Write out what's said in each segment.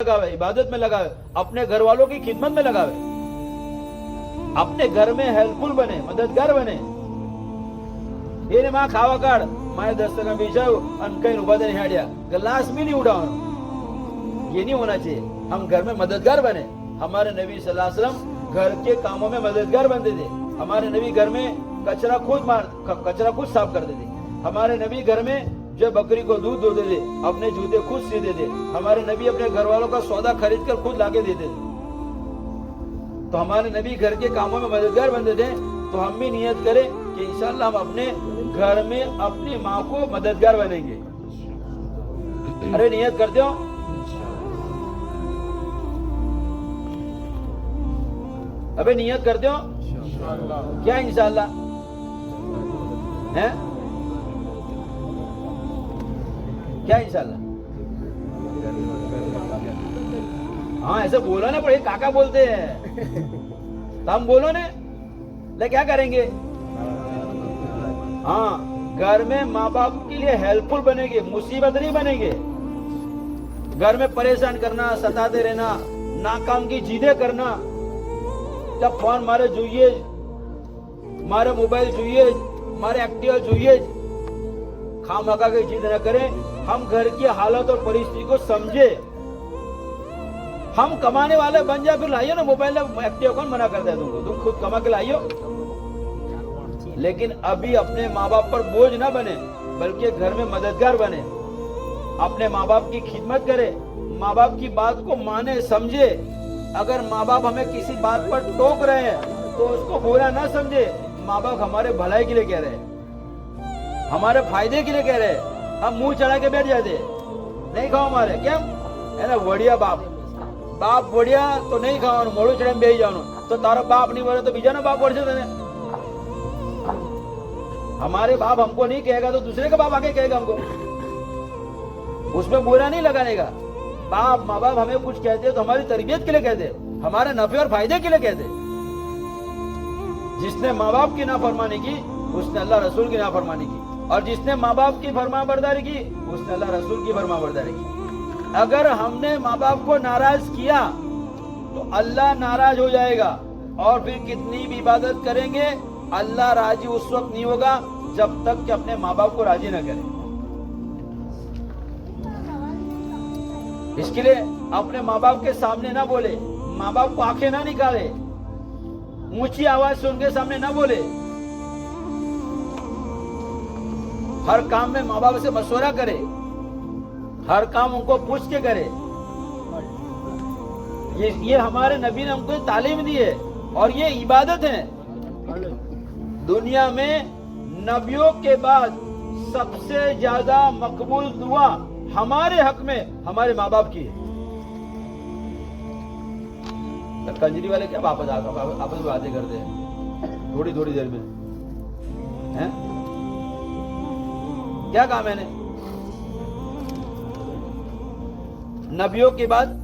लगावे, इबादत में लगावे, अपने घर वालों की खिदमत में लगावे, अपने घर में हेल्पफुल बने, मददगार बने। ये मां खावा काढ़ माए दस्तक बीछाओ और कहीं उभा नहीं हाड़िया, गिलास भी नहीं उठाओ। ये नहीं होना चाहिए। हम घर में मददगार बने। हमारे नबी सल्लल्लाहु अलैहि वसल्लम घर के कामों में मददगार बनते थे। हमारे नबी घर में कचरा खुद साफ करते थे। हमारे नबी घर में जो बकरी को दूध देते थे, अपने जूते खुद सीते थे। हमारे नबी अपने घर वालों का सौदा खरीद कर खुद लाके देते थे। तो हमारे नबी घर के कामों में मददगार बनते थे। तो हम भी नियत करें कि इंशाअल्लाह हम अपने घर में अपनी माँ को मददगार बनेंगे। अरे नियत करते हो? अबे नियत करते हो क्या? इंशाअल्लाह है क्या? इंशाअल्लाह। हाँ ऐसे बोलो ना, पर काका बोलते हैं तो हम बोलो ने, ले क्या करेंगे? हाँ घर में माँ बाप के लिए हेल्पफुल बनेंगे, मुसीबत नहीं बनेंगे। घर में परेशान करना, सताते रहना, नाकाम की जिदे करना, जब फोन मारे જોઈએ, मारे मोबाइल જોઈએ, मारे एक्टिवा જોઈએ, खामखा की जिद न करें। हम घर की हालत और परिस्थिति को समझे। हम कमाने वाले बन जाए, फिर लाइयो ना मोबाइल में एक्टिवा। कौन मना करता है तुमको? तुम खुद कमा के लाइयो। लेकिन अभी अपने माँ बाप पर बोझ ना बने, बल्कि घर में मददगार बने। अपने माँ बाप की खिदमत करे, माँ बाप की बात को माने, समझे। अगर माँ बाप हमें किसी बात पर टोक रहे हैं तो उसको बुरा ना समझे। माँ बाप हमारे भलाई के लिए कह रहे हैं, हमारे फायदे के लिए कह रहे हैं। हम मुंह चढ़ा के बैठ जाते, नहीं खाओ हमारे, क्या है ना, बढ़िया बाप बढ़िया तो नहीं खाओ, मोड़ू चढ़े में बेही जाओ। तो तारा बाप नहीं बोले तो बीजा ना बाप बढ़ जाते। हमारे बाप हमको नहीं कहेगा तो दूसरे का बाप आके कहेगा हमको। उसमें बुरा नहीं लगाने का। बाप माँ बाप हमें कुछ कहते हैं तो हमारी तरबियत के लिए कहते, हमारे नफे और फायदे के लिए कहते। जिसने माँ बाप की नाफरमानी की उसने अल्लाह रसूल की नाफरमानी की, और जिसने माँ बाप की फरमाबरदारी की उसने अल्लाह रसूल की फरमाबरदारी की। अगर हमने माँ बाप को नाराज किया तो अल्लाह नाराज हो जाएगा, और फिर कितनी भी इबादत करेंगे अल्लाह राजी उस वक्त नहीं होगा जब तक कि अपने माँ बाप को राजी न करें। इसके लिए अपने माँ बाप के सामने ना बोले, माँ बाप को आंखें ना निकाले, ऊंची आवाज से उनके सामने ना बोले। हर काम में माँ बाप से मशवरा करे, हर काम उनको पूछ के करे। ये हमारे नबी ने हमको तालीम दी है, और ये इबादत है। दुनिया में नबियों के बाद सबसे ज्यादा मकबूल दुआ हमारे हक में हमारे माँ बाप की है। कंजरी वाले क्या वापस आपस में बातें करते हैं थोड़ी थोड़ी देर में, हैं? क्या काम है? नबियों के बाद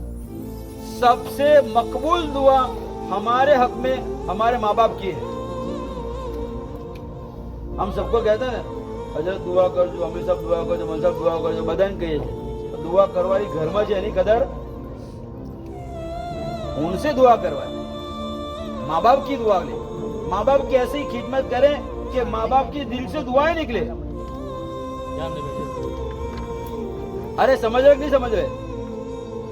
सबसे मकबूल दुआ हमारे हक में हमारे माँ बाप की है। हम सबको कहते हैं हजरत दुआ कर जो, हमें सब दुआ कर जो, मन सब दुआ कर जो, बदन कहिए दुआ करवाई घर में है नहीं कदर, उनसे दुआ करवाए। माँ बाप की दुआ ले, माँ बाप की ऐसी खिदमत करें कि माँ बाप की दिल से दुआएं निकले। अरे समझ रहे नहीं समझ रहे?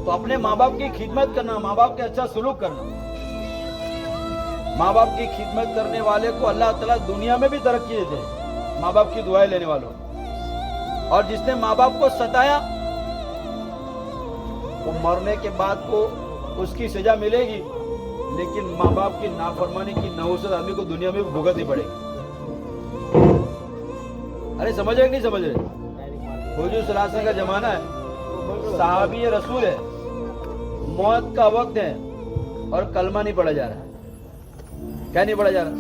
तो अपने माँ बाप की खिदमत करना, माँ बाप के अच्छा सुलूक करना। माँ बाप की खिदमत करने वाले को अल्लाह ताला दुनिया में भी तरक्की देते हैं, माँ बाप की दुआएं लेने वालों। और जिसने माँ बाप को सताया वो मरने के बाद को उसकी सजा मिलेगी, लेकिन माँ बाप की नाफरमानी की नहुसत आदमी को दुनिया में भी भुगतनी पड़ेगी। अरे समझ रहे नहीं समझ रहे? हुजूर सल्लल्लाहु अलैहि वसल्लम का जमाना है, साहबी रसूल है, मौत का वक्त है और कलमा नहीं पढ़ा जा रहा। क्या नहीं पढ़ा जा रहा?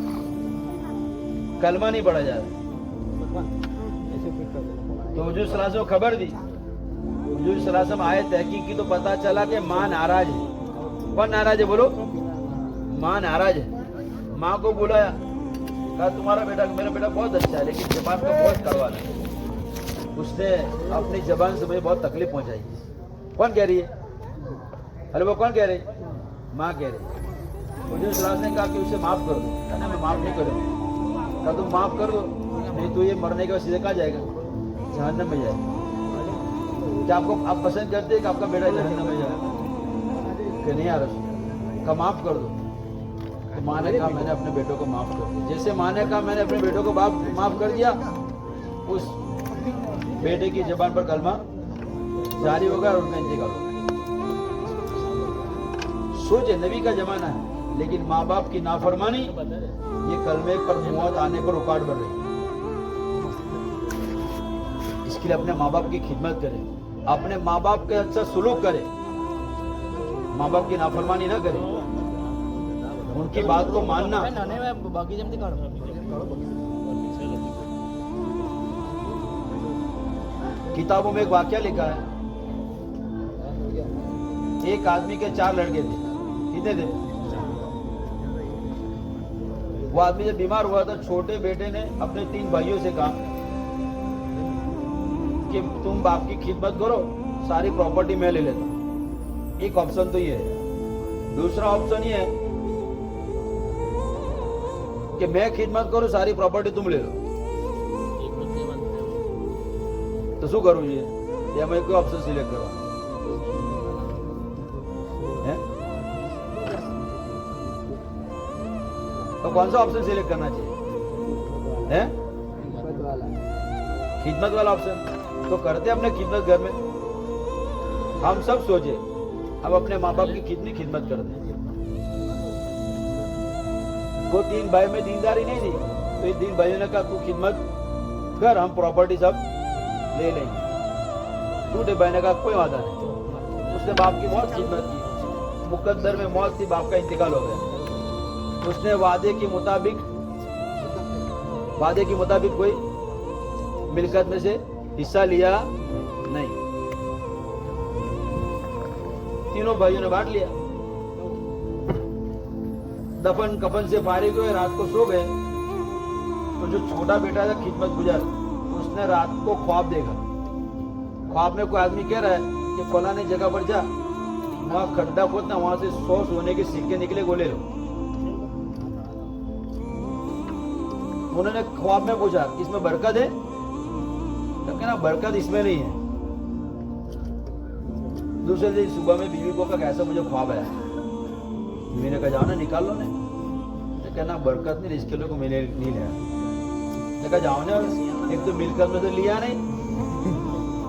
कलमा नहीं पढ़ा जा रहा। तो हुजूर सल्लल्लाहु अलैहि वसल्लम खबर दी, हुजूर सल्लल्लाहु अलैहि वसल्लम आए, तहकीक की तो पता चला कि माँ नाराज है। कौन नाराज है बोलो? माँ नाराज है। माँ को बुलाया, कहा तुम्हारा बेटा, मेरा बेटा बहुत अच्छा है लेकिन जबान का बहुत कड़वा है, उसने अपनी जबान से मुझे बहुत तकलीफ पहुंचाई। कौन कह रही है? अरे वो कौन कह रही? माँ कह रही। मुझे उस राज ने कहा कि उसे माफ कर दो। कहना मैं माफ नहीं करूँगा। कहा तुम माफ कर दो, नहीं तो ये मरने के बाद सीधे कहाँ जाएगा? जहन्नम में जाएगा। क्या आपको आप पसंद करते हैं कि आपका बेटा जहन्नम में जाए? कि नहीं यार, का माफ कर दो। तो माँ ने कहा मैंने अपने बेटों को माफ कर दिया। जैसे माँ ने कहा मैंने अपने बेटों को माफ कर दिया, उस बेटे की जुबान पर कलमा जारी होगा और उनका इंतकाल होगा। सोचे नबी का जमाना है, लेकिन माँ बाप की नाफरमानी ये कलमे पर मौत आने पर रुकावट बन रही है। इसके लिए अपने माँ बाप की खिदमत करें, अपने माँ बाप के अच्छा सुलूक करें, माँ बाप की नाफरमानी ना करें, उनकी बात को मानना। किताबों में एक वाक्य लिखा है, एक आदमी के 4 लड़के थे। कितने थे? वो आदमी जब बीमार हुआ था, छोटे बेटे ने अपने 3 भाइयों से कहा कि तुम बाप की खिदमत करो, सारी प्रॉपर्टी मैं ले लेता हूं। एक ऑप्शन तो ये है। दूसरा ऑप्शन ये है कि मैं खिदमत करूं, सारी प्रॉपर्टी तुम ले लो। तो शू करूं ये, या मैं कोई ऑप्शन सिलेक्ट करूं? तो कौन सा ऑप्शन सिलेक्ट करना चाहिए? हैं? खिदमत वाला ऑप्शन। तो करते अपने खिदमत घर में। हम सब सोचे हम अपने माँ बाप की कितनी खिदमत करते हैं। वो 3 भाई में दीनदारी नहीं थी, तो ये 3 भाइयों ने कहा तू खिदमत कर, हम प्रॉपर्टी सब ले लेंगे। छोटे भाई ने कहा कोई वादा नहीं। उसने बाप की बहुत खिदमत की, मुकद्दर में मौत थी, बाप का इंतकाल हो गया। उसने वादे के मुताबिक कोई मिल्कत में से हिस्सा लिया नहीं। तीनों भाइयों ने बांट लिया। दफन कफन से फारिग हुए, रात को सो गए। तो जो छोटा बेटा था खिदमत गुजार, उसने रात को ख्वाब देखा। ख्वाब में कोई आदमी कह रहा है कि फलाने जगह पर जा, वहां खड्डा खोदना, वहां से 100 सोने के सिक्के निकले, गोले लो। उन्होंने ख्वाब में पूछा इसमें बरकत है? तो कहना बरकत इसमें नहीं है। दूसरे दिन सुबह में बीवी को कहा कैसा मुझे ख्वाब आया। बीवी ने कहा जाओ ना निकाल लो ने। तो कहना बरकत नहीं, इसके लोग मैंने नहीं लिया। तो कहा जाओ ना, एक तो मिलकर में तो लिया नहीं,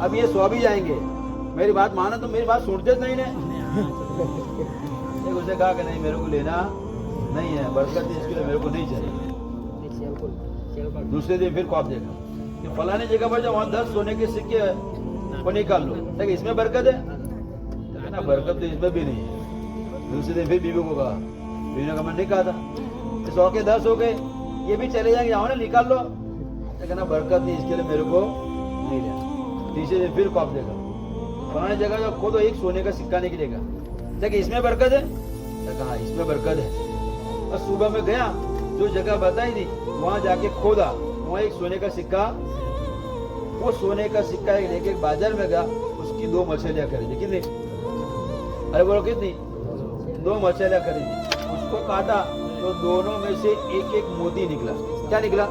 अब ये सो भी जाएंगे। मेरी बात माना तो मेरी बात सुनते नहीं ने। उसने कहा कि नहीं मेरे को लेना नहीं है, बरकत इसके लिए मेरे को नहीं चाहिए। दूसरे दिन फिर ख्वाब देखा कि फलाने जगह पर जब वहां 10 सोने के सिक्के वो निकाल लो। लेकिन इसमें बरकत है ना? बरकत तो इसमें भी नहीं है। दूसरे दिन फिर बीवी को कहा, बीवी ने कहा मैं नहीं कहा था। 100 के 10 हो गए, ये भी चले जाएंगे, आओ ना निकाल लो। कहना बरकत नहीं, इसके लिए मेरे को नहीं लेना। तीसरे दिन फिर ख्वाब देखा, फलाने जगह जब खोदो 1 सोने का सिक्का निकलेगा। देखिए इसमें बरकत है? कहा इसमें बरकत है। और सुबह में गया, जो जगह बताई थी वहां जाके खोदा, वहां 1 सोने का सिक्का, वो सोने का सिक्का लेके बाजार में गया, उसकी 2 मछलियां खरीदी। कितनी? अरे बोलो कितनी? 2 मछलियां खरीदी। उसको काटा तो दोनों में से एक मोती निकला। क्या निकला?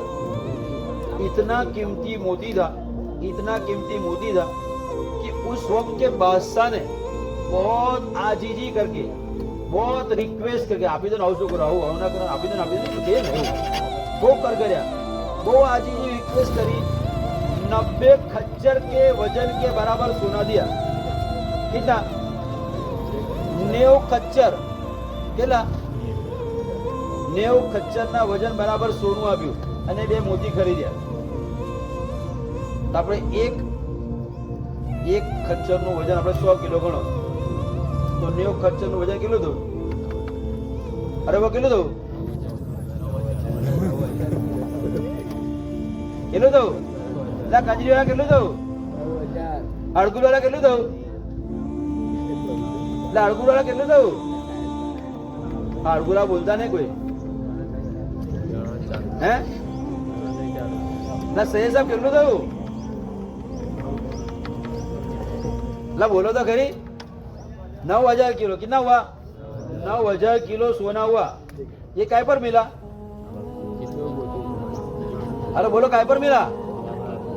इतना कीमती मोती था, इतना कीमती मोती था कि उस वक्त के बादशाह ने बहुत आजीजी करके, बहुत रिक्वेस्ट करके, आप इधर हाउस को रहो ना करो, आप इधर नहीं वो कर गया। वो आजीजी रिक्वेस्ट करी, 90 खच्चर के वजन के बराबर सोना दिया। कितना? 90 खच्चर केला 90 खच्चर वजन बराबर सोनू आप्યું અને 2 મોતી ખરીદ્યા। तो આપણે એક ખચ્ચરનું વજન આપણે 100 કિલો ગણો તો 90 ખચ્ચરનું વજન કેટલું થયું? અરે वो કેટલું થયું? કેટલું થયું? લા કંજરીવાળા કેટલું થયું? અડગુલવાળા કેટલું થયું? લા અડગુલવાળા કેટલું થયું? અડગુલા બોલતા નહીં કોઈ હે? લા સહી સાહેબ કેટલું થયું? લા બોલો તો ખરી 9,000 किलो। कितना हुआ? 9,000 किलो सोना हुआ। ये काय पर मिला? अरे बोलो, काय पर मिला?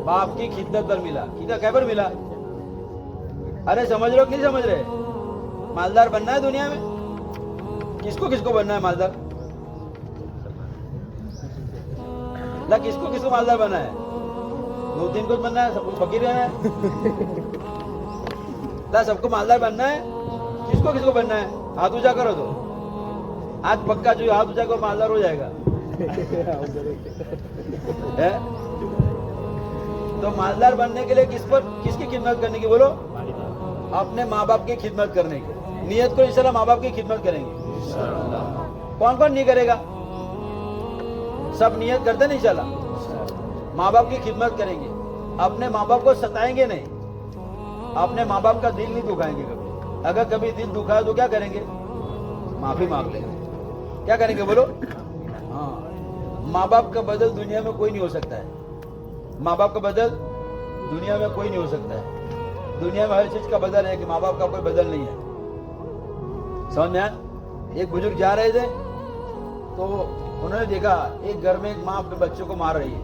बाप की खिदमत पर मिला। कितना काय पर मिला? अरे समझ रहे हो कि नहीं समझ रहे? मालदार बनना है दुनिया में। किसको किसको बनना है मालदार? ला किसको किसको मालदार बनना है? 2-3 को बनना है, सब कुछ फकीर है। ला सबको मालदार बनना है। किसको किसको बनना है? हाथ ऊंचा करो तो आज पक्का जो हाथ ऊंचा करो मालदार हो जाएगा। है? तो मालदार बनने के लिए किसकी खिदमत करने की? बोलो, अपने माँ बाप की खिदमत करने की नियत को इंशाल्लाह माँ बाप की खिदमत करेंगे। कौन कौन नहीं करेगा? सब नियत करते नहीं इंशाल्लाह। माँ बाप की खिदमत करेंगे, अपने माँ बाप को सताएंगे नहीं, अपने माँ बाप का दिल नहीं दुखाएंगे कभी। अगर कभी दिल दुखाए तो क्या करेंगे? माफी मांग लेंगे। क्या करेंगे बोलो? हाँ, माँ बाप का बदल दुनिया में कोई नहीं हो सकता है। माँ बाप का बदल दुनिया में कोई नहीं हो सकता है। दुनिया में हर चीज का बदल है कि माँ बाप का कोई बदल नहीं है। समझ में आया? एक बुजुर्ग जा रहे थे तो उन्होंने देखा एक घर में एक माँ अपने बच्चों को मार रही है।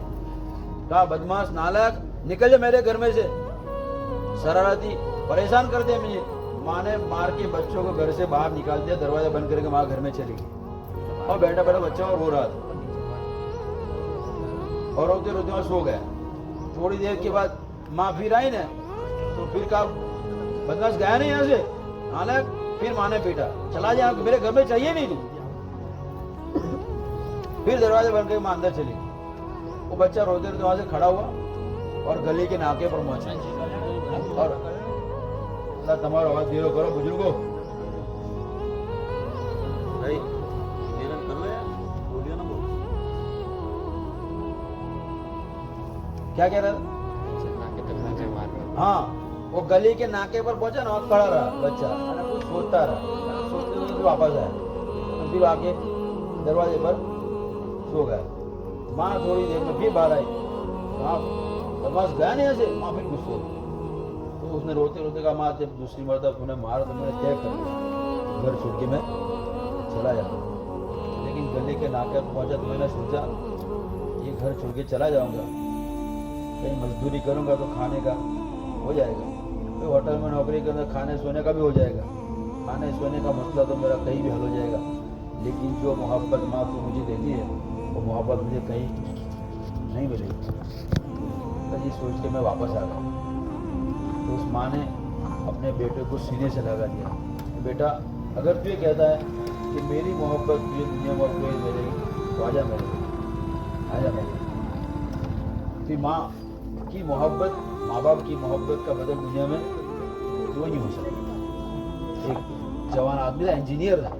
कहा, बदमाश नालायक, निकल जा मेरे घर में से, शरारती, परेशान कर दिया मुझे। माँ ने मार के बच्चों को घर से बाहर निकाल दिया, दरवाजा बंद करके माँ घर में चली गई। और बैठा बैठा बच्चा और रो रहा था और रोते रोते वहां सो गया। थोड़ी देर के बाद माँ फिर आई ना, तो फिर कहा, बदमाश गया नहीं यहाँ से, नालायक। फिर माँ ने पीटा, चला जा, मेरे घर में चाहिए नहीं तू। फिर दरवाजा बंद करके माँ अंदर चली। वो बच्चा रोते रोते वहां से खड़ा हुआ और गली के नाके पर पहुंचा और तुम्हारा आवाज धीरे करो बुजुर्गो। क्या कह रहा था? हाँ, वो गली के नाके पर पहुंचा ना, और खड़ा रहा बच्चा, कुछ सोचता रहा, सोचते हुए वापस आया, फिर आके दरवाजे पर सो गया। माँ थोड़ी देर में फिर बाहर आई, बदमाश गया नहीं ऐसे। माँ फिर गुस्से, तो उसने रोते रोते कहा, माँ जब दूसरी मरतबा तूने मारा तो मैंने तय कर लिया, घर छोड़ के मैं चला जाऊँ। लेकिन गली के नाके पर पहुंचा तो मैंने सोचा ये घर छोड़ के चला जाऊंगा, कहीं मजदूरी करूंगा तो खाने का हो जाएगा, कोई होटल में नौकरी करना, खाने सोने का भी हो जाएगा, खाने सोने का मसला तो मेरा कहीं भी हल हो जाएगा। लेकिन जो मोहब्बत माँ तू मुझे देती है वो मोहब्बत मुझे कहीं नहीं मिलेगी। तो ये सोच के मैं वापस आ गया। तो उस माँ ने अपने बेटे को सीने से लगा दिया, बेटा अगर तू ये कहता है कि मेरी मोहब्बत तुझे दुनिया में कोई मिलेगी तो आजा मेरे, आजा मेरे। फिर माँ की मोहब्बत, माँ बाप की मोहब्बत का बदल दुनिया में कोई नहीं हो सकता। एक जवान आदमी था, इंजीनियर था,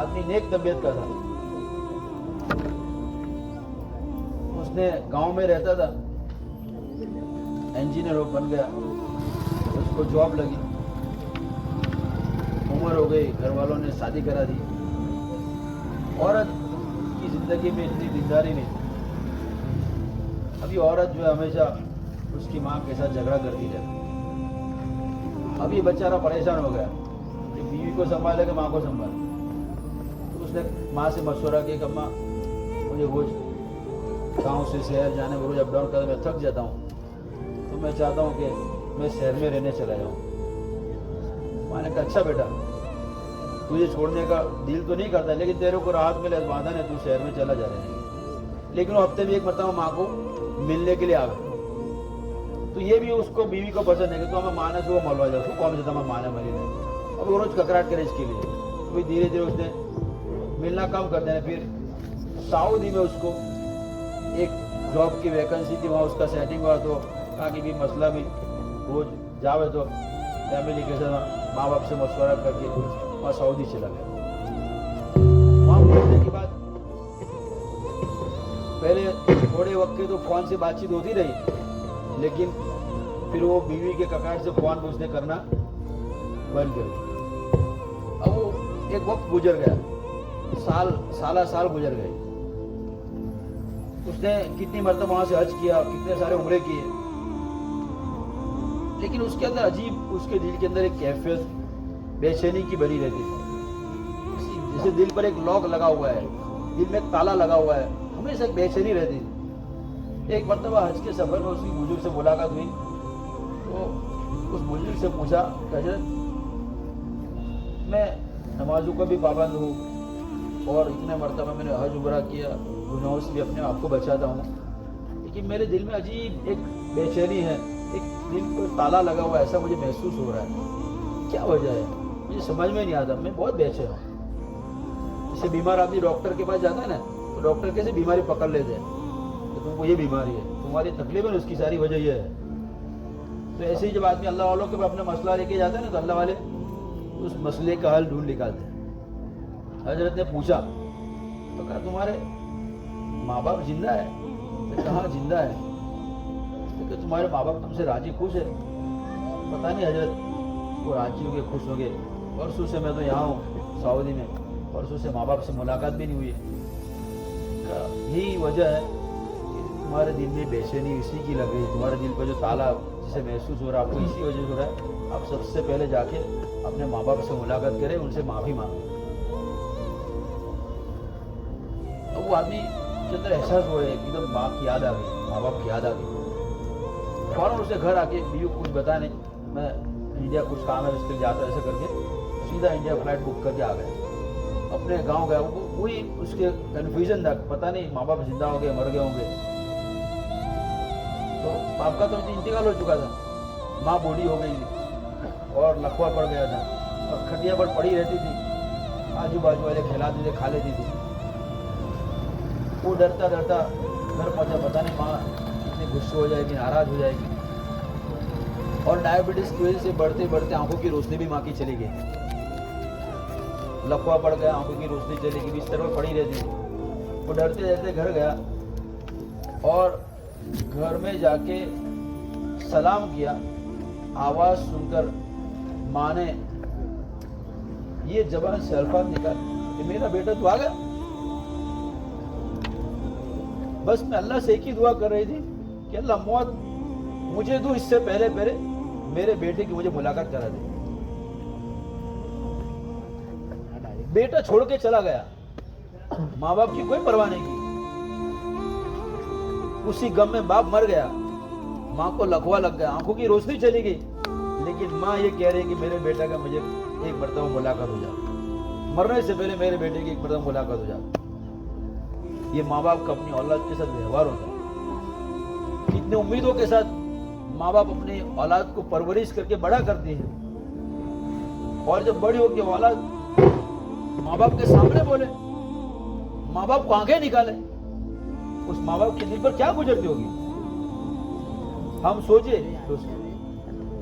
आदमी नेक तबीयत का था। उसने गांव में रहता था, इंजीनियर बन गया, उसको जॉब लगी, उम्र हो गई, घर वालों ने शादी करा दी। औरत की जिंदगी में इतनी दीनदारी नहीं। अभी औरत जो है हमेशा उसकी माँ के साथ झगड़ा करती रहती। अभी बेचारा परेशान हो गया कि बीवी को संभाले कि माँ को संभाले। तो उसने माँ से मशवरा किया कि अम्मा मुझे रोज गाँव से शहर जाने में रोज अप डाउन करने में थक जाता हूँ, तो मैं चाहता हूँ कि मैं शहर में रहने चला जाऊँ। माँ ने कहा, अच्छा बेटा तुझे छोड़ने का दिल तो नहीं करता, लेकिन तेरे को राहत मिले, वादा है तू शहर में चला जा रहा है। लेकिन वो हफ्ते में एक मरतबा माँ को मिलने के लिए आ गए। तो ये भी उसको बीवी को पसंद है कि तो हमें माने से वो मलवा जाए, उसको कौन सा हमें माने मरी नहीं। अब वो रोज ककराट करे इसके लिए। तो धीरे धीरे उसने मिलना कम कर दिया। फिर सऊदी में उसको एक जॉब की वैकेंसी थी, वहाँ उसका सेटिंग हुआ। तो कहा कि भी मसला भी रोज जावे तो फैमिली के साथ माँ बाप से मशवरा करके वहाँ सऊदी चला गया। वहाँ पहुँचने के बाद पहले थोड़े वक्त के तो फोन से बातचीत होती रही, लेकिन फिर वो बीवी के ककाट से फोन उसने करना बंद कर दिया। अब वो एक वक्त गुजर गया, साल गुजर गए। उसने कितनी मरतबा वहां से हज किया, कितने सारे उम्रे किए, लेकिन उसके अंदर अजीब, उसके दिल के अंदर एक कैफियत बेचैनी की बनी रहती थी। जैसे दिल पर एक लॉक लगा हुआ है, दिल में एक ताला लगा हुआ है, हमेशा एक बेचैनी रहती थी। एक मरतबा हज के सफर में उसकी बुजुर्ग से मुलाकात हुई, तो उस बुजुर्ग से पूछा कि हजरत, मैं नमाजों का भी पाबंद हूँ और इतने मरतबा मैंने हज उम्रा किया, गुनाहों से भी अपने आप को बचाता हूँ, लेकिन मेरे दिल में अजीब एक बेचैनी है, एक दिल पर ताला लगा हुआ, ऐसा मुझे महसूस हो रहा है, क्या वजह है मुझे समझ में नहीं आता, मैं बहुत बेचैन हूँ। जैसे बीमार आदमी डॉक्टर के पास जाता है ना, तो डॉक्टर कैसे बीमारी पकड़ लेते हैं तो तुमको ये बीमारी है, तुम्हारी तकलीफ है, उसकी सारी वजह ये है। तो ऐसे ही जब आदमी अल्लाह वालों के पास अपना मसला लेके जाता है ना, तो अल्लाह वाले उस मसले का हल ढूंढ निकालते हैं। हजरत ने पूछा तो कहा तुम्हारे माँ बाप जिंदा है? तो कहाँ जिंदा है? तो तुम्हारे माँ बाप तुमसे राजी खुश है? पता नहीं हजरत, वो राजी हो गए, खुश हो गए, परसों से मैं तो यहाँ हूँ सऊदी में, परसों से माँ बाप से मुलाकात भी नहीं हुई है। यही वजह है कि तुम्हारे दिल में बेचैनी इसी की लग रही है, तुम्हारे दिल पर जो ताला जिसे महसूस हो रहा है आपको इसी वजह से हो रहा है। आप सबसे पहले जाके अपने माँ बाप से मुलाकात करें, उनसे माफ़ी मांगे। तो वो आदमी के अंदर एहसास हुआ है, एकदम बाप की याद आ गई, माँ बाप की याद आ गई। फौरन उसे घर आके बीवी कुछ बता नहीं, मैं इंडिया कुछ काम है उसके लिए जाता, ऐसे करके सीधा इंडिया फ्लाइट बुक करके आ गए, अपने गांव गया। वही उसके कन्फ्यूजन था, पता नहीं माँ बाप जिंदा हो गए, मर गए होंगे। तो बाप का तो इंतकाल हो चुका था, माँ बूढ़ी हो गई थी और लकवा पड़ गया था और खटिया पर पड़ी रहती थी, आजू बाजू वाले खिलाते थे, खा लेती थी। वो डरता डरता घर पहुंचा, पता नहीं माँ कितनी गुस्से हो जाएगी, नाराज हो जाएगी। और डायबिटीज की वजह से बढ़ते बढ़ते आंखों की रोशनी भी माँ की चली गई, लकवा पड़ गया, आंखों की रोशनी चली गई, बिस्तर पर पड़ी रहती थी। वो डरते डरते घर गया और घर में जाके सलाम किया। आवाज सुनकर माँ ने ये जबान से अल्फाज निकाल कि मेरा बेटा तो आ गया। बस मैं अल्लाह से एक ही दुआ कर रही थी कि अल्लाह मौत मुझे दो, इससे पहले पहले मेरे बेटे की मुझे मुलाकात करा दे। बेटा छोड़ के चला गया, माँ बाप की कोई परवाह नहीं की। उसी गम में बाप मर गया, माँ को लकवा लग गया, आंखों की रोशनी चली गई, लेकिन माँ ये कह रही कि मेरे बेटा का मुझे एक मरतबा मुलाकात हो जाए, मरने से पहले मेरे बेटे की एक मरतबा मुलाकात हो जाए। ये माँ बाप का अपनी औलाद के साथ व्यवहार होता है। कितने उम्मीदों के साथ माँ बाप अपनी औलाद को परवरिश करके बड़ा करते हैं, और जब बड़ी होकर औलाद माँ बाप के सामने बोले, माँ बाप को आंखें निकाले, उस माँ बाप के दिल पर क्या गुजरती होगी। हम सोचे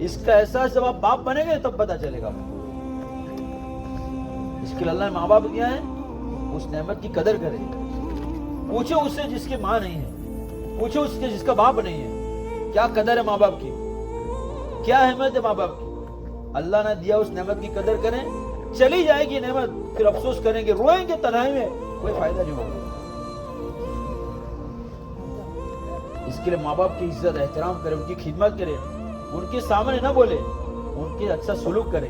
इसका एहसास जब आप बाप बनेंगे तब पता चलेगा। इसके लिए अल्लाह ने माँ बाप दिया है, उस नेमत की कदर करें। पूछो उससे जिसकी माँ नहीं है, पूछो उससे जिसका बाप नहीं है, क्या कदर है माँ बाप की, क्या अहमियत है माँ बाप की। अल्लाह ने दिया उस नेमत की कदर करें, चली जाएगी नेमत, फिर अफसोस करेंगे, रोएंगे तन्हाई में, कोई फायदा नहीं होगा। इसके लिए माँ बाप की इज्जत एहतराम करें, उनकी खिदमत करें, उनके सामने ना बोले, उनके अच्छा सलूक करें।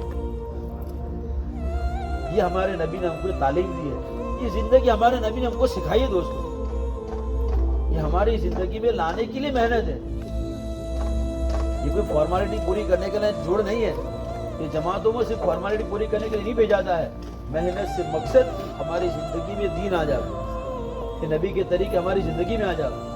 ये हमारे नबी ने हमको तालीम दी है, ये जिंदगी हमारे नबी ने हमको सिखाई है। दोस्तों, ये हमारी जिंदगी में लाने के लिए मेहनत है, ये कोई फॉर्मेलिटी पूरी करने के लिए जोड़ नहीं है। ये जमातों में सिर्फ फॉर्मेलिटी पूरी करने के लिए नहीं भेजा जाता है, मेहनत से मकसद हमारी जिंदगी में दीन आ जाए, नबी के तरीके हमारी जिंदगी में आ जाए।